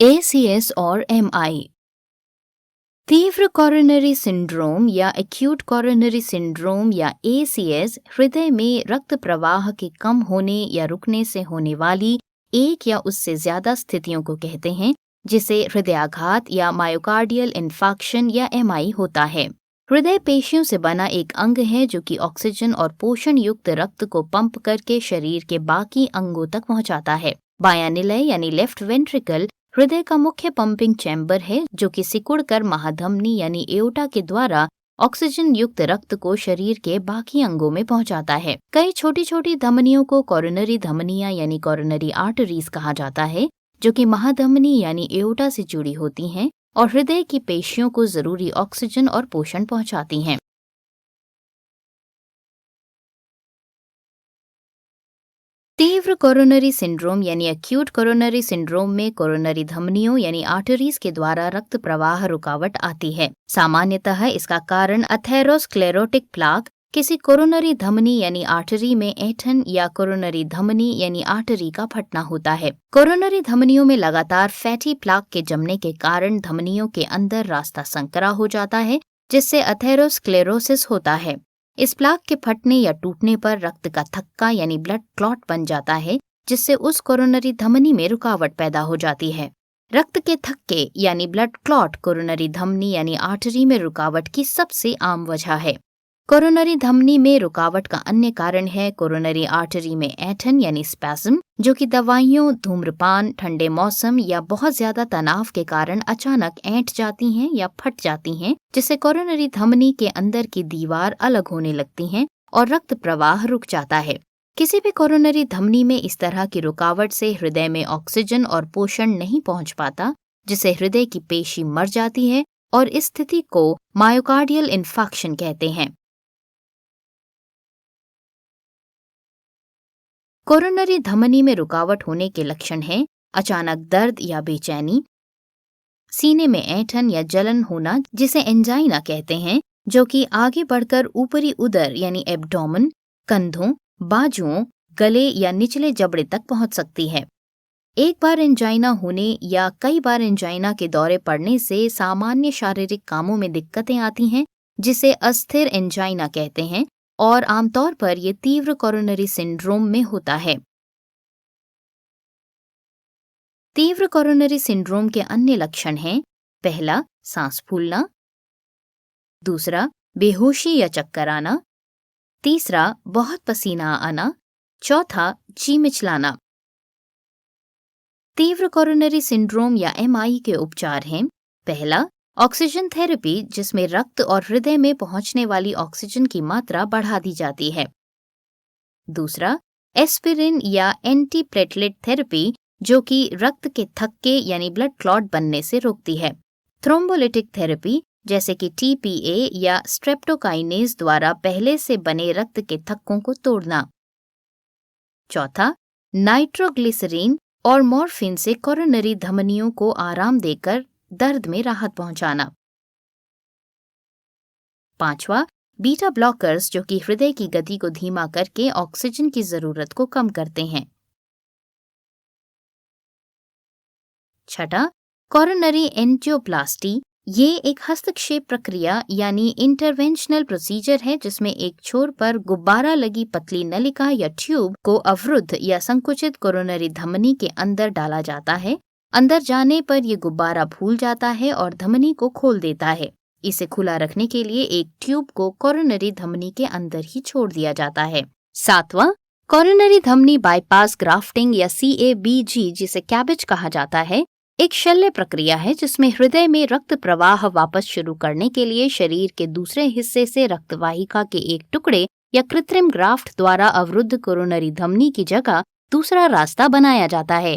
ACS और MI। तीव्र coronary syndrome या एक्यूट कोरोनरी सिंड्रोम या ACS हृदय में रक्त प्रवाह के कम होने या रुकने से होने वाली एक या उससे ज्यादा स्थितियों को कहते हैं, जिसे हृदयाघात या मायोकार्डियल इन्फार्क्शन या MI होता है। हृदय पेशियों से बना एक अंग है जो कि ऑक्सीजन और पोषण युक्त रक्त को पंप करके शरीर के बाकी अंगों तक पहुंचाता है। बायां निलय यानी लेफ्ट वेंट्रिकल हृदय का मुख्य पंपिंग चैम्बर है, जो कि सिकुड़कर महाधमनी यानी एओर्टा के द्वारा ऑक्सीजन युक्त रक्त को शरीर के बाकी अंगों में पहुंचाता है। कई छोटी छोटी धमनियों को कोरोनरी धमनियां यानी कोरोनरी आर्टरीज कहा जाता है, जो कि महाधमनी यानी एओर्टा से जुड़ी होती हैं और हृदय की पेशियों को जरूरी ऑक्सीजन और पोषण पहुंचाती हैं। तीव्र कोरोनरी सिंड्रोम यानी एक्यूट कोरोनरी सिंड्रोम में कोरोनरी धमनियों यानी आर्टरीज के द्वारा रक्त प्रवाह रुकावट आती है। सामान्यतः इसका कारण अथेरोस्क्लेरोटिक प्लाक, किसी कोरोनरी धमनी यानी आर्टरी में ऐंठन या कोरोनरी धमनी यानी आर्टरी का फटना होता है। कोरोनरी धमनियों में लगातार फैटी प्लाक के जमने के कारण धमनियों के अंदर रास्ता संकरा हो जाता है, जिससे अथेरोस्क्लेरोसिस होता है। इस प्लाक के फटने या टूटने पर रक्त का थक्का यानी ब्लड क्लॉट बन जाता है, जिससे उस कोरोनरी धमनी में रुकावट पैदा हो जाती है। रक्त के थक्के यानी ब्लड क्लॉट कोरोनरी धमनी यानी आर्टरी में रुकावट की सबसे आम वजह है। कोरोनरी धमनी में रुकावट का अन्य कारण है कोरोनरी आर्टरी में ऐंठन यानी स्पैज्म, जो कि दवाइयों, धूम्रपान, ठंडे मौसम या बहुत ज्यादा तनाव के कारण अचानक ऐंठ जाती हैं या फट जाती हैं, जिससे कोरोनरी धमनी के अंदर की दीवार अलग होने लगती हैं और रक्त प्रवाह रुक जाता है। किसी भी कोरोनरी धमनी में इस तरह की रुकावट से हृदय में ऑक्सीजन और पोषण नहीं पहुंच पाता, जिससे हृदय की पेशी मर जाती है और इस स्थिति को मायोकार्डियल इन्फार्क्शन कहते हैं। कोरोनरी धमनी में रुकावट होने के लक्षण हैं अचानक दर्द या बेचैनी, सीने में ऐंठन या जलन होना जिसे एंजाइना कहते हैं, जो कि आगे बढ़कर ऊपरी उदर यानी एब्डोमेन, कंधों, बाजुओं, गले या निचले जबड़े तक पहुंच सकती है। एक बार एंजाइना होने या कई बार एंजाइना के दौरे पड़ने से सामान्य शारीरिक कामों में दिक्कतें आती हैं, जिसे अस्थिर एंजाइना कहते हैं और आमतौर पर ये तीव्र कोरोनरी सिंड्रोम में होता है। तीव्र कोरोनरी सिंड्रोम के अन्य लक्षण हैं पहला, सांस फूलना, दूसरा, बेहोशी या चक्कर आना, तीसरा, बहुत पसीना आना, चौथा, जी मिचलाना। तीव्र कोरोनरी सिंड्रोम या MI के उपचार हैं पहला, ऑक्सीजन थेरेपी, जिसमें रक्त और हृदय में पहुंचने वाली ऑक्सीजन की मात्रा बढ़ा दी जाती है। दूसरा, एस्पिरिन या एंटीप्लेटलेट थेरेपी, जो कि रक्त के थक्के यानी ब्लड क्लॉट बनने से रोकती है। थ्रोम्बोलिटिक थेरेपी, जैसे कि TPA या स्ट्रेप्टोकाइनेज द्वारा पहले से बने रक्त के थक्कों को तोड़ना। चौथा, नाइट्रोग्लिसरीन और मॉर्फिन से कोरोनरी धमनियों को आराम देकर दर्द में राहत पहुंचाना। पांचवा, बीटा ब्लॉकर्स, जो कि हृदय की गति को धीमा करके ऑक्सीजन की जरूरत को कम करते हैं। छठा, कोरोनरी एंजियोप्लास्टी। ये एक हस्तक्षेप प्रक्रिया यानी इंटरवेंशनल प्रोसीजर है, जिसमें एक छोर पर गुब्बारा लगी पतली नलिका या ट्यूब को अवरुद्ध या संकुचित कोरोनरी धमनी के अंदर डाला जाता है। अंदर जाने पर यह गुब्बारा फूल जाता है और धमनी को खोल देता है। इसे खुला रखने के लिए एक ट्यूब को कोरोनरी धमनी के अंदर ही छोड़ दिया जाता है। सातवां, कोरोनरी धमनी बाईपास ग्राफ्टिंग या CABG, जिसे कैबेज कहा जाता है, एक शल्य प्रक्रिया है जिसमें हृदय में रक्त प्रवाह वापस शुरू करने के लिए शरीर के दूसरे हिस्से से रक्तवाहिका के एक टुकड़े या कृत्रिम ग्राफ्ट द्वारा अवरुद्ध कोरोनरी धमनी की जगह दूसरा रास्ता बनाया जाता है।